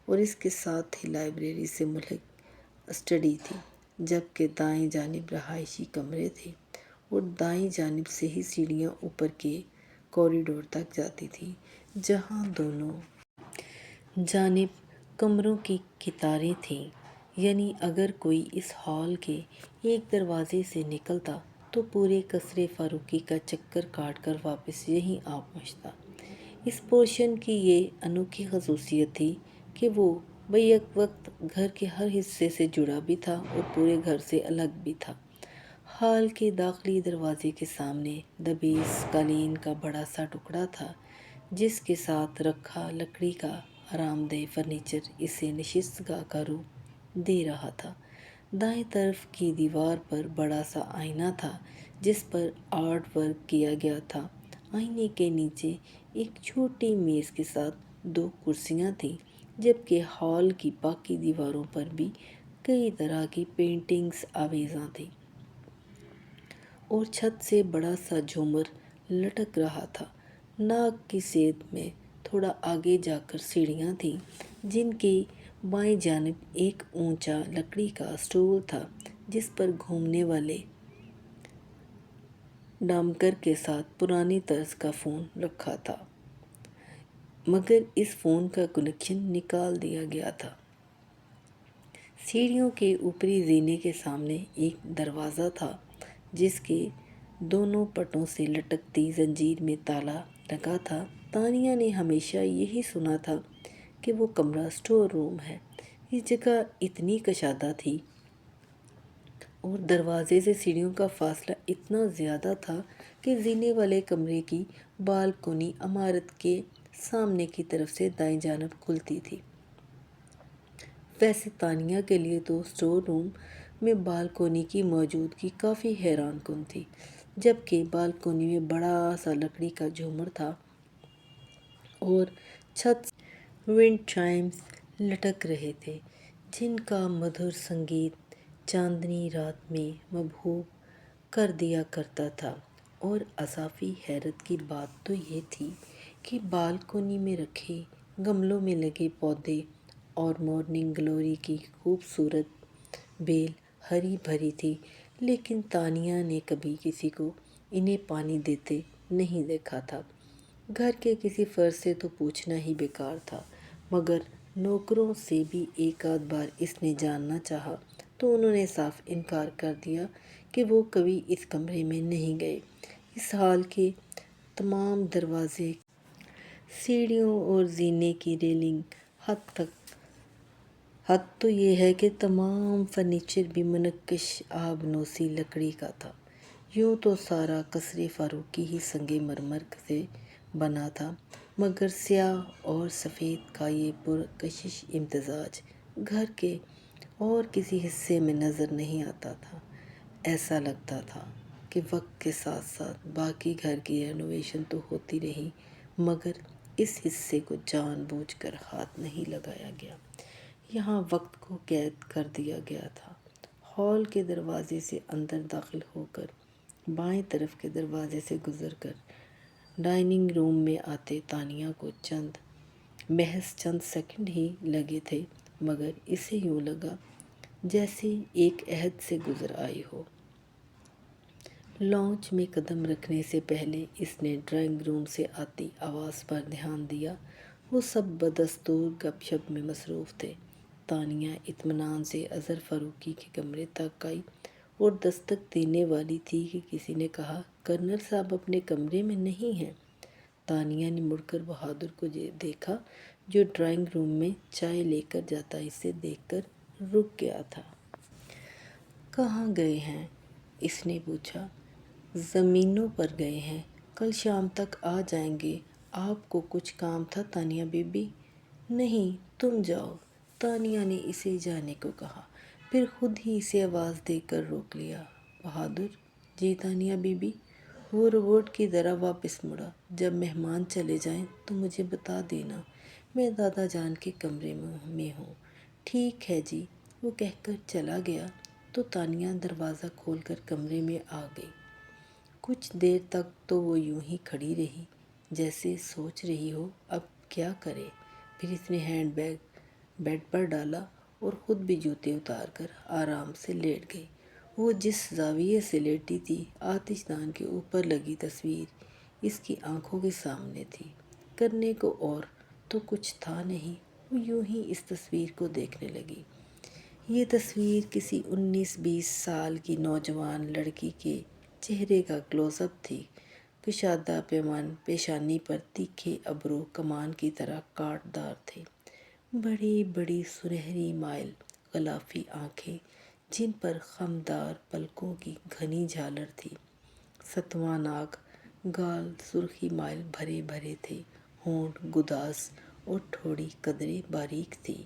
اور اس کے ساتھ ہی لائبریری سے ملحق اسٹڈی تھی، جبکہ دائیں جانب رہائشی کمرے تھے اور دائیں جانب سے ہی سیڑھیاں اوپر کے کوریڈور تک جاتی تھیں، جہاں دونوں جانب کمروں کی قطاریں تھیں۔ یعنی اگر کوئی اس ہال کے ایک دروازے سے نکلتا تو پورے قصر فاروقی کا چکر کاٹ کر واپس یہیں آ پہنچتا۔ اس پورشن کی یہ انوکھی خصوصیت تھی کہ وہ بیک وقت گھر کے ہر حصے سے جڑا بھی تھا اور پورے گھر سے الگ بھی تھا۔ ہال کے داخلی دروازے کے سامنے دبیس قالین کا بڑا سا ٹکڑا تھا، جس کے ساتھ رکھا لکڑی کا آرام دہ فرنیچر اسے نشست گاہ کا روپ دے رہا تھا۔ دائیں طرف کی دیوار پر بڑا سا آئینہ تھا جس پر آرٹ ورک کیا گیا تھا۔ آئینے کے نیچے ایک چھوٹی میز کے ساتھ 2 کرسیاں تھیں، جبکہ ہال کی باقی دیواروں پر بھی کئی طرح کی پینٹنگز آویزاں تھیں، اور چھت سے بڑا سا جھومر لٹک رہا تھا۔ ناک کی سیدھ میں تھوڑا آگے جا کر سیڑھیاں تھیں، جن کی بائیں جانب ایک اونچا لکڑی کا اسٹول تھا، جس پر گھومنے والے ڈامکر کے ساتھ پرانی طرز کا فون رکھا تھا، مگر اس فون کا کنیکشن نکال دیا گیا تھا۔ سیڑھیوں کے اوپری زینے کے سامنے ایک دروازہ تھا، جس کے دونوں پٹوں سے لٹکتی زنجیر میں تالا لگا تھا۔ تانیہ نے ہمیشہ یہی سنا تھا کہ وہ کمرہ اسٹور روم ہے۔ یہ جگہ اتنی کشادہ تھی اور دروازے سے سیڑھیوں کا فاصلہ اتنا زیادہ تھا کہ زینے والے کمرے کی بالکونی عمارت کے سامنے کی طرف سے دائیں جانب کھلتی تھی۔ ویسے تانیہ کے لیے تو اسٹور روم میں بالکونی کی موجودگی کافی حیران کن تھی، جبکہ بالکونی میں بڑا سا لکڑی کا جھومر تھا اور چھت سے ونڈ چائمز لٹک رہے تھے، جن کا مدھر سنگیت چاندنی رات میں مبہوت کر دیا کرتا تھا۔ اور اضافی حیرت کی بات تو یہ تھی کہ بالکونی میں رکھے گملوں میں لگے پودے اور مارننگ گلوری کی خوبصورت بیل ہری بھری تھی، لیکن تانیہ نے کبھی کسی کو انہیں پانی دیتے نہیں دیکھا تھا۔ گھر کے کسی فرد سے تو پوچھنا ہی بیکار تھا، مگر نوکروں سے بھی ایک آدھ بار اس نے جاننا چاہا تو انہوں نے صاف انکار کر دیا کہ وہ کبھی اس کمرے میں نہیں گئے۔ اس ہال کے تمام دروازے، سیڑھیوں اور زینے کی ریلنگ، حد تو یہ ہے کہ تمام فرنیچر بھی منقش آبنوسی لکڑی کا تھا۔ یوں تو سارا قصر فاروقی ہی سنگ مرمر سے بنا تھا، مگر سیاہ اور سفید کا یہ پرکشش امتزاج گھر کے اور کسی حصے میں نظر نہیں آتا تھا۔ ایسا لگتا تھا کہ وقت کے ساتھ ساتھ باقی گھر کی رینوویشن تو ہوتی رہی، مگر اس حصے کو جان بوجھ کر ہاتھ نہیں لگایا گیا، یہاں وقت کو قید کر دیا گیا تھا۔ ہال کے دروازے سے اندر داخل ہو کر بائیں طرف کے دروازے سے گزر کر ڈائننگ روم میں آتے تانیہ کو محض چند سیکنڈ ہی لگے تھے، مگر اسے یوں لگا جیسے ایک عہد سے گزر آئی ہو۔ لانچ میں قدم رکھنے سے پہلے اس نے ڈرائنگ روم سے آتی آواز پر دھیان دیا۔ وہ سب بدستور گپ شپ میں مصروف تھے۔ تانیہ اطمینان سے اظہر فاروقی کے کمرے تک آئی اور دستک دینے والی تھی کہ کسی نے کہا، کرنل صاحب اپنے کمرے میں نہیں ہیں۔ تانیہ نے مڑ کر بہادر کو دیکھا، جو ڈرائنگ روم میں چائے لے کر جاتا اسے دیکھ کر رک گیا تھا۔ کہاں گئے ہیں؟ اس نے پوچھا۔ زمینوں پر گئے ہیں، کل شام تک آ جائیں گے۔ آپ کو کچھ کام تھا تانیہ بی بی؟ نہیں، تم جاؤ، تانیہ نے اسے جانے کو کہا، پھر خود ہی اسے آواز دے کر روک لیا۔ بہادر؟ جی تانیہ بی بی؟ وہ روبوٹ کی طرح واپس مڑا، جب مہمان چلے جائیں تو مجھے بتا دینا، میں دادا جان کے کمرے میں ہوں۔ ٹھیک ہے جی، وہ کہہ کر چلا گیا تو تانیہ دروازہ کھول کر کمرے میں آ گئی۔ کچھ دیر تک تو وہ یوں ہی کھڑی رہی، جیسے سوچ رہی ہو اب کیا کرے۔ پھر اس نے ہینڈ بیگ بیڈ پر ڈالا اور خود بھی جوتے اتار کر آرام سے لیٹ گئی۔ وہ جس زاویے سے لیٹی تھی، آتش دان کے اوپر لگی تصویر اس کی آنکھوں کے سامنے تھی۔ کرنے کو اور تو کچھ تھا نہیں، وہ یوں ہی اس تصویر کو دیکھنے لگی۔ یہ تصویر کسی 19-20 سال کی نوجوان لڑکی کے چہرے کا کلوز اپ تھی۔ کشادہ پیشانی پر تیکھے ابرو کمان کی طرح کاٹ دار تھے، بڑی بڑی سنہری مائل غلافی آنکھیں جن پر خمدار پلکوں کی گھنی جھالر تھی، ستواں ناک، گال سرخی مائل بھرے بھرے تھے، ہونٹ گداز اور تھوڑی قدرے باریک تھی۔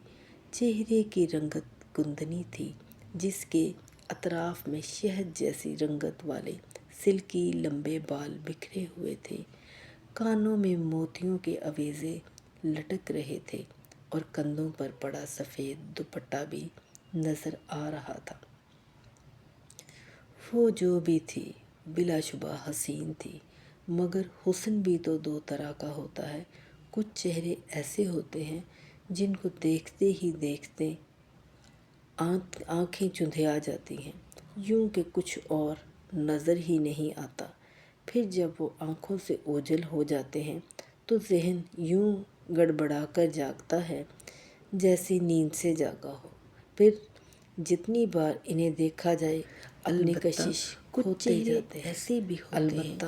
چہرے کی رنگت گندنی تھی، جس کے اطراف میں شہد جیسی رنگت والے سلکی لمبے بال بکھرے ہوئے تھے۔ کانوں میں موتیوں کے آویزے لٹک رہے تھے اور کندھوں پر پڑا سفید دوپٹہ بھی نظر آ رہا تھا۔ وہ جو بھی تھی بلا شبہ حسین تھی، مگر حسن بھی تو دو طرح کا ہوتا ہے۔ کچھ چہرے ایسے ہوتے ہیں جن کو دیکھتے ہی دیکھتے آنکھیں چندھیا جاتی ہیں، یوں کہ کچھ اور نظر ہی نہیں آتا۔ پھر جب وہ آنکھوں سے اوجھل ہو جاتے ہیں تو ذہن یوں گڑبڑا کر جاگتا ہے جیسے نیند سے جاگا ہو۔ پھر جتنی بار انہیں دیکھا جائے اپنی کشش ہوتے جاتے ہیں۔ ایسے بھی ہوتے ہیں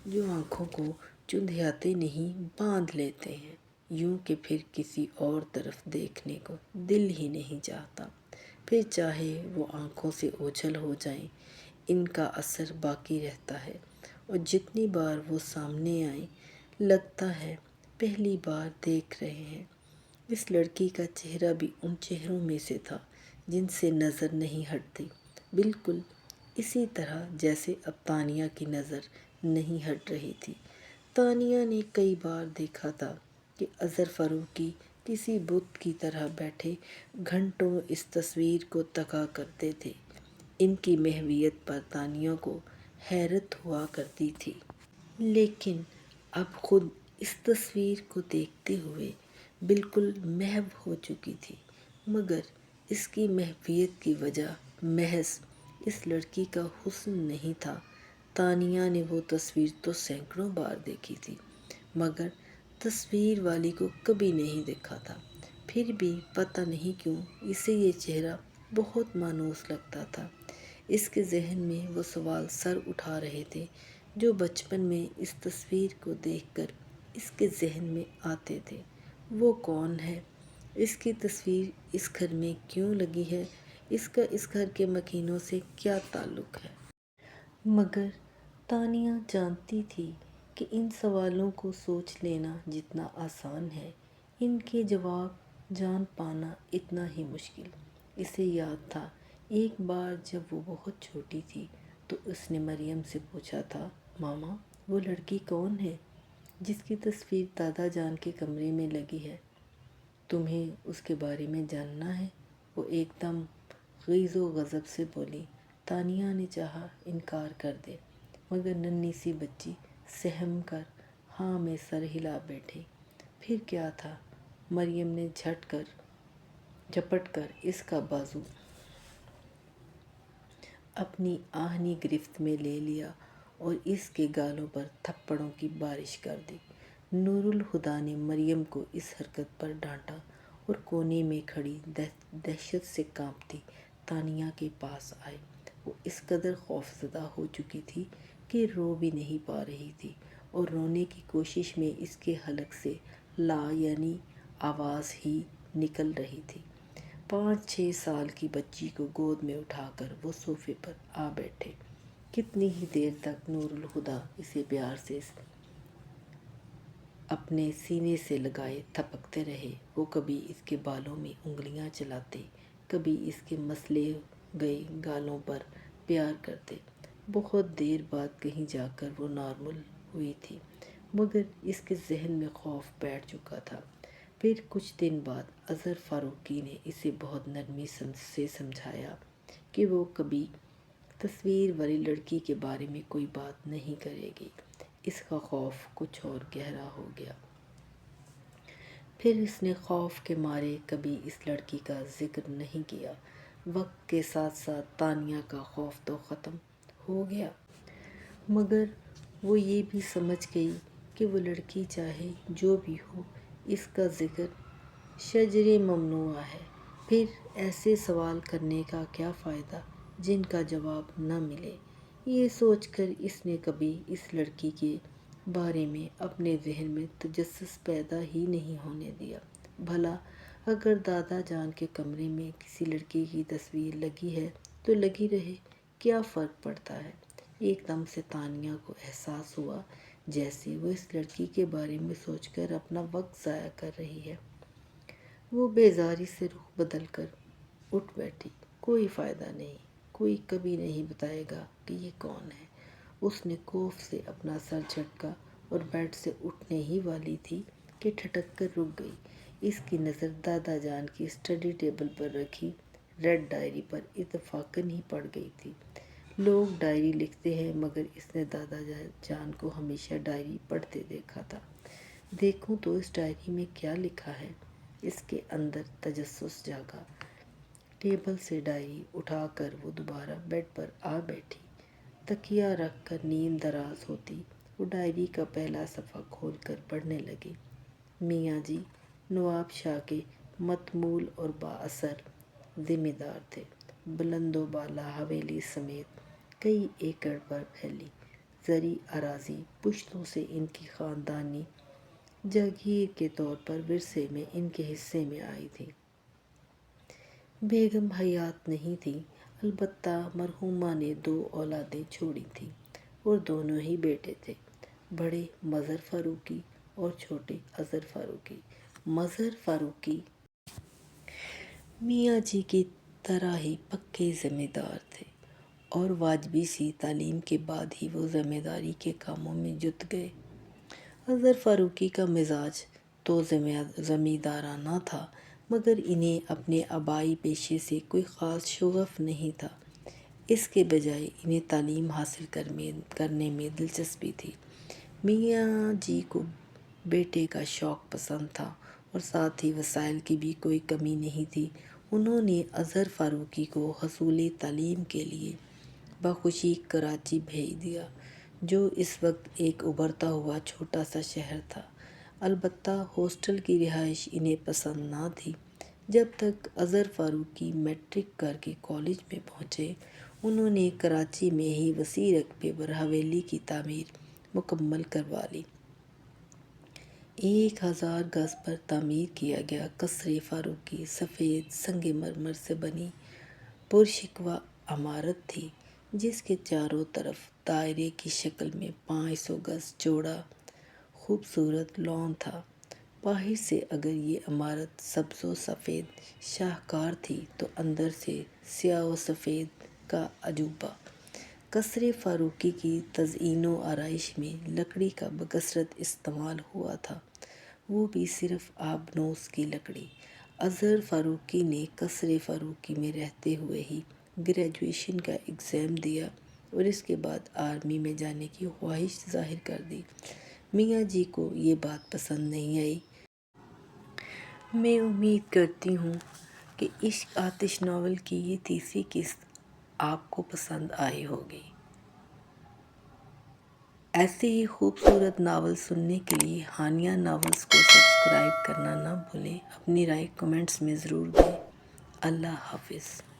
جو آنکھوں کو چندھیاتے نہیں باندھ لیتے ہیں، یوں کہ پھر کسی اور طرف دیکھنے کو دل ہی نہیں چاہتا۔ پھر چاہے وہ آنکھوں سے اوجھل ہو جائیں، ان کا اثر باقی رہتا ہے، اور جتنی بار وہ سامنے آئیں لگتا ہے پہلی بار دیکھ رہے ہیں۔ اس لڑکی کا چہرہ بھی ان چہروں میں سے تھا جن سے نظر نہیں ہٹتی، بالکل اسی طرح جیسے اب تانیہ کی نظر نہیں ہٹ رہی تھی۔ تانیہ نے کئی بار دیکھا تھا کہ اظہر فاروقی کسی بت کی طرح بیٹھے گھنٹوں اس تصویر کو تکا کرتے تھے۔ ان کی محویت پر تانیہ کو حیرت ہوا کرتی تھی، لیکن اب خود اس تصویر کو دیکھتے ہوئے بالکل محو ہو چکی تھی۔ مگر اس کی محویت کی وجہ محض اس لڑکی کا حسن نہیں تھا۔ تانیہ نے وہ تصویر تو سینکڑوں بار دیکھی تھی، مگر تصویر والی کو کبھی نہیں دیکھا تھا۔ پھر بھی پتہ نہیں کیوں اسے یہ چہرہ بہت مانوس لگتا تھا۔ اس کے ذہن میں وہ سوال سر اٹھا رہے تھے جو بچپن میں اس تصویر کو دیکھ کر اس کے ذہن میں آتے تھے۔ وہ کون ہے؟ اس کی تصویر اس گھر میں کیوں لگی ہے؟ اس کا اس گھر کے مکینوں سے کیا تعلق ہے؟ مگر تانیہ جانتی تھی کہ ان سوالوں کو سوچ لینا جتنا آسان ہے، ان کے جواب جان پانا اتنا ہی مشکل۔ اسے یاد تھا ایک بار جب وہ بہت چھوٹی تھی تو اس نے مریم سے پوچھا تھا، ماما وہ لڑکی کون ہے جس کی تصویر دادا جان کے کمرے میں لگی ہے؟ تمہیں اس کے بارے میں جاننا ہے؟ وہ ایک دم غیظ و غضب سے بولی۔ تانیہ نے چاہا انکار کر دے، مگر ننھی سی بچی سہم کر ہاں میں سر ہلا بیٹھی۔ پھر کیا تھا؟ مریم نے جھپٹ کر اس کا بازو اپنی آہنی گرفت میں لے لیا اور اس کے گالوں پر تھپڑوں کی بارش کر دی۔ نور الہدیٰ نے مریم کو اس حرکت پر ڈانٹا اور کونے میں کھڑی دہشت سے کانپتی تانیہ کے پاس آئے۔ وہ اس قدر خوفزدہ ہو چکی تھی کہ رو بھی نہیں پا رہی تھی، اور رونے کی کوشش میں اس کے حلق سے لا یعنی آواز ہی نکل رہی تھی۔ 5-6 سال کی بچی کو گود میں اٹھا کر وہ صوفے پر آ بیٹھے۔ کتنی ہی دیر تک نور الہدیٰ اسے پیار سے اپنے سینے سے لگائے تھپکتے رہے۔ وہ کبھی اس کے بالوں میں انگلیاں چلاتے، کبھی اس کے مسلے گئے گالوں پر پیار کرتے۔ بہت دیر بعد کہیں جا کر وہ نارمل ہوئی تھی، مگر اس کے ذہن میں خوف بیٹھ چکا تھا۔ پھر کچھ دن بعد اظہر فاروقی نے اسے بہت نرمی سے سمجھایا کہ وہ کبھی تصویر والی لڑکی کے بارے میں کوئی بات نہیں کرے گی۔ اس کا خوف کچھ اور گہرا ہو گیا۔ پھر اس نے خوف کے مارے کبھی اس لڑکی کا ذکر نہیں کیا۔ وقت کے ساتھ ساتھ تانیہ کا خوف تو ختم ہو گیا، مگر وہ یہ بھی سمجھ گئی کہ وہ لڑکی چاہے جو بھی ہو، اس کا ذکر شجر ممنوع ہے۔ پھر ایسے سوال کرنے کا کیا فائدہ جن کا جواب نہ ملے؟ یہ سوچ کر اس نے کبھی اس لڑکی کے بارے میں اپنے ذہن میں تجسس پیدا ہی نہیں ہونے دیا۔ بھلا اگر دادا جان کے کمرے میں کسی لڑکی کی تصویر لگی ہے تو لگی رہے، کیا فرق پڑتا ہے؟ ایک دم سے تانیہ کو احساس ہوا جیسے وہ اس لڑکی کے بارے میں سوچ کر اپنا وقت ضائع کر رہی ہے۔ وہ بیزاری سے رخ بدل کر اٹھ بیٹھی۔ کوئی فائدہ نہیں، کوئی کبھی نہیں بتائے گا کہ یہ کون ہے۔ اس نے خوف سے اپنا سر جھٹکا اور بیڈ سے اٹھنے ہی والی تھی کہ ٹھٹک کر رک گئی۔ اس کی نظر دادا جان کی اسٹڈی ٹیبل پر رکھی ریڈ ڈائری پر اتفاقاً ہی پڑ گئی تھی۔ لوگ ڈائری لکھتے ہیں مگر اس نے دادا جان کو ہمیشہ ڈائری پڑھتے دیکھا تھا۔ دیکھوں تو اس ڈائری میں کیا لکھا ہے؟ اس کے اندر تجسس جاگا۔ ٹیبل سے ڈائری اٹھا کر وہ دوبارہ بیڈ پر آ بیٹھی۔ تکیہ رکھ کر نیند دراز ہوتی وہ ڈائری کا پہلا صفحہ کھول کر پڑھنے لگی۔ میاں جی نواب شاہ کے متمول اور با اثر ذمہ دار تھے۔ بلند و بالا حویلی سمیت کئی ایکڑ پر پھیلی زرعی اراضی پشتوں سے ان کی خاندانی جاگیر کے طور پر ورثے میں ان کے حصے میں آئی تھی۔ بیگم حیات نہیں تھی، البتہ مرحومہ نے 2 اولادیں چھوڑی تھیں اور دونوں ہی بیٹے تھے، بڑے مظہر فاروقی اور چھوٹے اظہر فاروقی۔ مظہر فاروقی میاں جی کی طرح ہی پکے ذمہ دار تھے اور واجبی سی تعلیم کے بعد ہی وہ ذمہ داری کے کاموں میں جت گئے۔ اظہر فاروقی کا مزاج تو زمیندارانہ تھا مگر انہیں اپنے آبائی پیشے سے کوئی خاص شغف نہیں تھا، اس کے بجائے انہیں تعلیم حاصل کرنے میں دلچسپی تھی۔ میاں جی کو بیٹے کا شوق پسند تھا اور ساتھ ہی وسائل کی بھی کوئی کمی نہیں تھی۔ انہوں نے اظہر فاروقی کو حصول تعلیم کے لیے بخوشی کراچی بھیج دیا، جو اس وقت ایک ابھرتا ہوا چھوٹا سا شہر تھا۔ البتہ ہاسٹل کی رہائش انہیں پسند نہ تھی۔ جب تک اظہر فاروقی میٹرک کر کے کالج میں پہنچے، انہوں نے کراچی میں ہی وسیع رقبے پر حویلی کی تعمیر مکمل کروا لی۔ 1000 گز پر تعمیر کیا گیا قصر فاروقی سفید سنگ مرمر سے بنی پرشکوہ عمارت تھی، جس کے چاروں طرف دائرے کی شکل میں 500 گز چوڑا خوبصورت لان تھا۔ باہر سے اگر یہ عمارت سبز و سفید شاہکار تھی تو اندر سے سیاہ و سفید کا عجوبہ۔ قصر فاروقی کی تزئین و آرائش میں لکڑی کا بکثرت استعمال ہوا تھا، وہ بھی صرف آبنوس کی لکڑی۔ اظہر فاروقی نے قصر فاروقی میں رہتے ہوئے ہی گریجویشن کا ایگزام دیا اور اس کے بعد آرمی میں جانے کی خواہش ظاہر کر دی۔ میاں جی کو یہ بات پسند نہیں آئی۔ میں امید کرتی ہوں کہ عشق آتش ناول کی یہ تیسری قسط آپ کو پسند آئی ہوگی۔ ایسے ہی خوبصورت ناول سننے کے لیے ہانیہ ناولز کو سبسکرائب کرنا نہ بھولیں۔ اپنی رائے کمنٹس میں ضرور دیں۔ اللہ حافظ۔